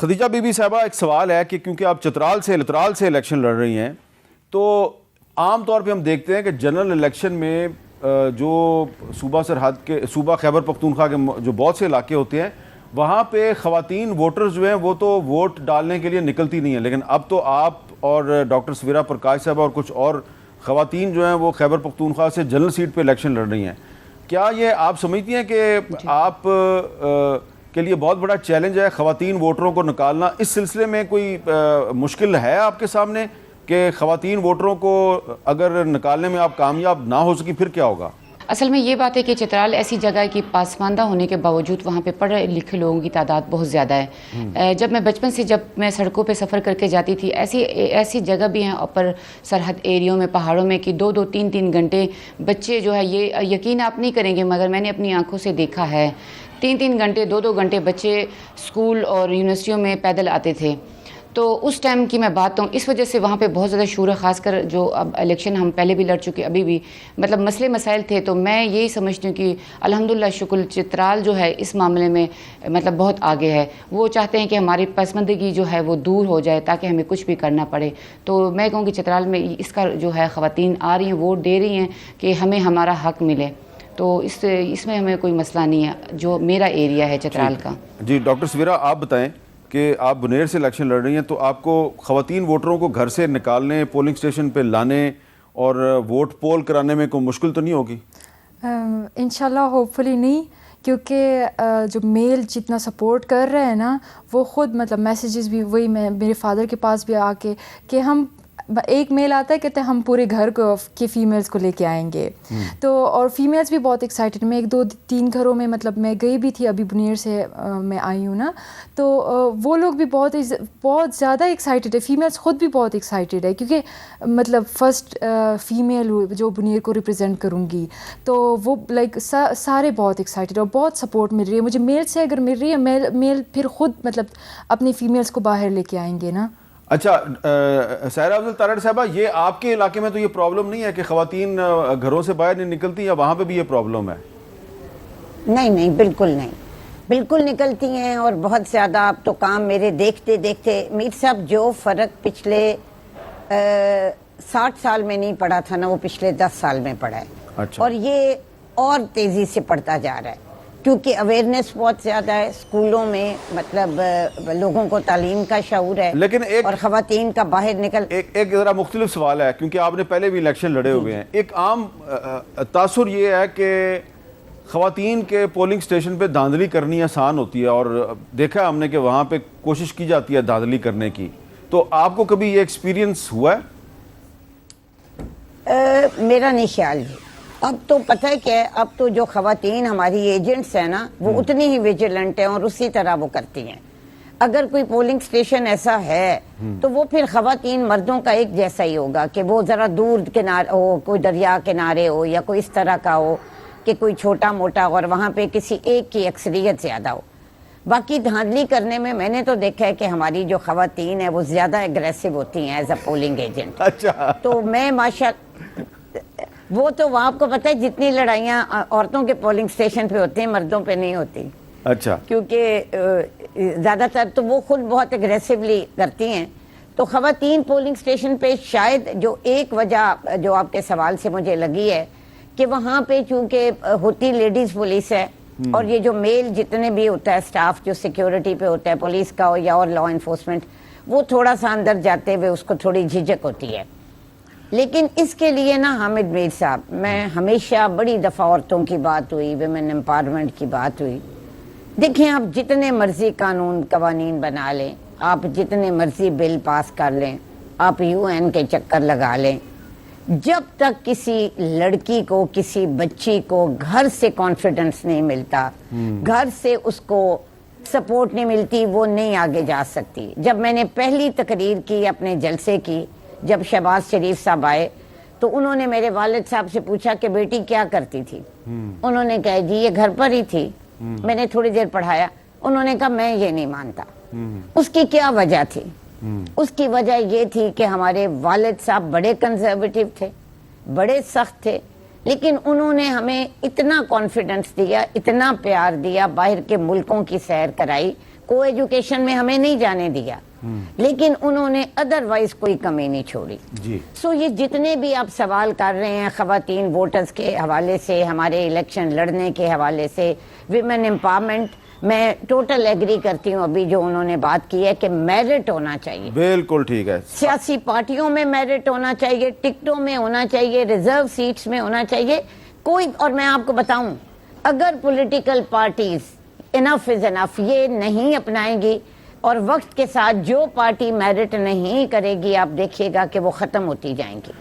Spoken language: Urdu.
خدیجہ بی بی صاحبہ، ایک سوال ہے کہ کیونکہ آپ چترال سے لترال سے الیکشن لڑ رہی ہیں، تو عام طور پہ ہم دیکھتے ہیں کہ جنرل الیکشن میں جو صوبہ سرحد کے صوبہ خیبر پختونخوا کے جو بہت سے علاقے ہوتے ہیں وہاں پہ خواتین ووٹرز جو ہیں وہ تو ووٹ ڈالنے کے لیے نکلتی نہیں ہیں، لیکن اب تو آپ اور ڈاکٹر سویرا پرکاش صاحبہ اور کچھ اور خواتین جو ہیں وہ خیبر پختونخوا سے جنرل سیٹ پہ الیکشن لڑ رہی ہیں. کیا یہ آپ سمجھتی ہیں کہ آپ کے لیے بہت بڑا چیلنج ہے خواتین ووٹروں کو نکالنا؟ اس سلسلے میں کوئی مشکل ہے آپ کے سامنے کہ خواتین ووٹروں کو اگر نکالنے میں آپ کامیاب نہ ہو سکی پھر کیا ہوگا؟ اصل میں یہ بات ہے کہ چترال ایسی جگہ ہے کہ پسماندہ ہونے کے باوجود وہاں پہ پڑھے لکھے لوگوں کی تعداد بہت زیادہ ہے. جب میں بچپن سے جب میں سڑکوں پہ سفر کر کے جاتی تھی، ایسی جگہ بھی ہیں اوپر سرحد ایریوں میں پہاڑوں میں کہ 2-2 3-3 گھنٹے بچے جو ہے، یہ یقین آپ نہیں کریں گے مگر میں نے اپنی آنکھوں سے دیکھا ہے، 3-3 گھنٹے 2-2 گھنٹے بچے اسکول اور یونیورسٹیوں میں پیدل آتے تھے. تو اس ٹائم کی میں بات ہوں، اس وجہ سے وہاں پہ بہت زیادہ شور ہے، خاص کر جو اب الیکشن ہم پہلے بھی لڑ چکے ابھی بھی مطلب مسئلے مسائل تھے. تو میں یہی سمجھتی ہوں کہ الحمدللہ شکر چترال جو ہے اس معاملے میں مطلب بہت آگے ہے. وہ چاہتے ہیں کہ ہماری پسماندگی جو ہے وہ دور ہو جائے تاکہ ہمیں کچھ بھی کرنا پڑے. تو میں کہوں کہ چترال میں اس کا جو ہے خواتین آ رہی ہیں، ووٹ دے رہی ہیں کہ ہمیں ہمارا حق ملے. تو اس میں ہمیں کوئی مسئلہ نہیں ہے جو میرا ایریا ہے چترال کا. جی ڈاکٹر سویرا، آپ بتائیں کہ آپ بنیر سے الیکشن لڑ رہی ہیں، تو آپ کو خواتین ووٹروں کو گھر سے نکالنے، پولنگ اسٹیشن پہ لانے اور ووٹ پول کرانے میں کوئی مشکل تو نہیں ہوگی؟ انشاءاللہ ہوپ فلی نہیں، کیونکہ جو میل جتنا سپورٹ کر رہے ہیں نا وہ خود مطلب میسیجز بھی وہی میں میرے فادر کے پاس بھی آ کے کہ ہم ایک میل آتا ہے کہتے ہیں ہم پورے گھر کو کے فیمیلز کو لے کے آئیں گے. تو اور فیمیلز بھی بہت ایکسائٹیڈ. میں 1-2-3 گھروں میں مطلب میں گئی بھی تھی، ابھی بنیر سے میں آئی ہوں نا، تو وہ لوگ بھی بہت زیادہ ایکسائٹیڈ ہے. فیمیلز خود بھی بہت ایکسائٹیڈ ہے کیونکہ مطلب فرسٹ فیمیل جو بنیر کو ریپرزینٹ کروں گی، تو وہ لائک سارے بہت ایکسائٹیڈ اور بہت سپورٹ مل رہی ہے مجھے. میل سے اگر مل رہی ہے، میل پھر خود مطلب اپنی فیمیلز کو باہر لے کے آئیں گے نا. اچھا سائرہ افضل تارڑ صاحبہ، یہ آپ کے علاقے میں تو یہ پرابلم نہیں ہے کہ خواتین گھروں سے باہر نہیں نکلتی، یا وہاں پہ بھی یہ پرابلم ہے؟ نہیں بالکل نہیں، بالکل نکلتی ہیں اور بہت زیادہ. اب تو کام میرے دیکھتے دیکھتے میر صاحب جو فرق پچھلے 60 سال میں نہیں پڑا تھا نا، وہ پچھلے 10 سال میں پڑا ہے. اچھا. اور یہ اور تیزی سے پڑھتا جا رہا ہے کیونکہ اویئرنیس بہت زیادہ ہے اسکولوں میں، مطلب لوگوں کو تعلیم کا شعور ہے. لیکن اور خواتین کا باہر نکل ایک ذرا مختلف سوال ہے، کیونکہ آپ نے پہلے بھی الیکشن لڑے ہوئے ہیں. ایک عام تاثر یہ ہے کہ خواتین کے پولنگ سٹیشن پہ دھاندلی کرنی آسان ہوتی ہے، اور دیکھا ہم نے کہ وہاں پہ کوشش کی جاتی ہے دھاندلی کرنے کی. تو آپ کو کبھی یہ ایکسپیرینس ہوا ہے؟ میرا نہیں خیال ہے. اب تو پتہ ہے کیا ہے، اب تو جو خواتین ہماری ایجنٹس ہیں نا وہ اتنی ہی ویجیلنٹ ہیں اور اسی طرح وہ کرتی ہیں. اگر کوئی پولنگ سٹیشن ایسا ہے تو وہ پھر خواتین مردوں کا ایک جیسا ہی ہوگا کہ وہ ذرا دور کنارے ہو، کوئی دریا کنارے ہو یا کوئی اس طرح کا ہو کہ کوئی چھوٹا موٹا، اور وہاں پہ کسی ایک کی اکثریت زیادہ ہو. باقی دھاندلی کرنے میں نے تو دیکھا ہے کہ ہماری جو خواتین ہیں وہ زیادہ ایگریسو ہوتی ہیں ایز اے پولنگ ایجنٹ. اچھا. تو میں وہ تو آپ کو پتہ ہے جتنی لڑائیاں عورتوں کے پولنگ سٹیشن پہ ہوتی ہیں مردوں پہ نہیں ہوتی. اچھا. کیونکہ زیادہ تر تو وہ خود بہت اگریسولی کرتی ہیں. تو خواتین پولنگ سٹیشن پہ شاید جو ایک وجہ جو آپ کے سوال سے مجھے لگی ہے کہ وہاں پہ چونکہ ہوتی لیڈیز پولیس ہے، اور یہ جو میل جتنے بھی ہوتا ہے اسٹاف جو سیکیورٹی پہ ہوتا ہے پولیس کا ہو یا اور لا انفورسمنٹ، وہ تھوڑا سا اندر جاتے ہوئے اس کو تھوڑی جھجک ہوتی ہے. لیکن اس کے لیے نا حامد میر صاحب، میں ہمیشہ بڑی دفعہ عورتوں کی بات ہوئی، ویمن امپاورمنٹ کی بات ہوئی. دیکھیں آپ جتنے مرضی قوانین بنا لیں، آپ جتنے مرضی بل پاس کر لیں، آپ UN کے چکر لگا لیں، جب تک کسی لڑکی کو، کسی بچی کو گھر سے کانفیڈنس نہیں ملتا، گھر سے اس کو سپورٹ نہیں ملتی، وہ نہیں آگے جا سکتی. جب میں نے پہلی تقریر کی اپنے جلسے کی، جب شہباز شریف صاحب آئے تو انہوں نے میرے والد صاحب سے پوچھا کہ بیٹی کیا کرتی تھی؟ انہوں نے کہا جی یہ گھر پر ہی تھی. میں نے تھوڑی دیر پڑھایا. انہوں نے کہا میں یہ نہیں مانتا. اس کی کیا وجہ تھی؟ اس کی وجہ یہ تھی کہ ہمارے والد صاحب بڑے کنزرویٹو تھے، بڑے سخت تھے، لیکن انہوں نے ہمیں اتنا کانفیڈنس دیا، اتنا پیار دیا، باہر کے ملکوں کی سیر کرائی، کو ایجوکیشن میں ہمیں نہیں جانے دیا، لیکن انہوں نے ادروائز کوئی کمی نہیں چھوڑی. جی سو یہ جتنے بھی آپ سوال کر رہے ہیں خواتین ووٹرز کے حوالے سے، ہمارے الیکشن لڑنے کے حوالے سے، ویمن امپاورمنٹ، میں ٹوٹل ایگری کرتی ہوں ابھی جو انہوں نے بات کی ہے کہ میرٹ ہونا چاہیے. بالکل ٹھیک ہے. سیاسی پارٹیوں میں میرٹ ہونا چاہیے، ٹکٹوں میں ہونا چاہیے، ریزرو سیٹس میں ہونا چاہیے کوئی. اور میں آپ کو بتاؤں، اگر پولیٹیکل پارٹیز انف از انف یہ نہیں اپنائیں گی اور وقت کے ساتھ جو پارٹی میرٹ نہیں کرے گی، آپ دیکھیے گا کہ وہ ختم ہوتی جائیں گی.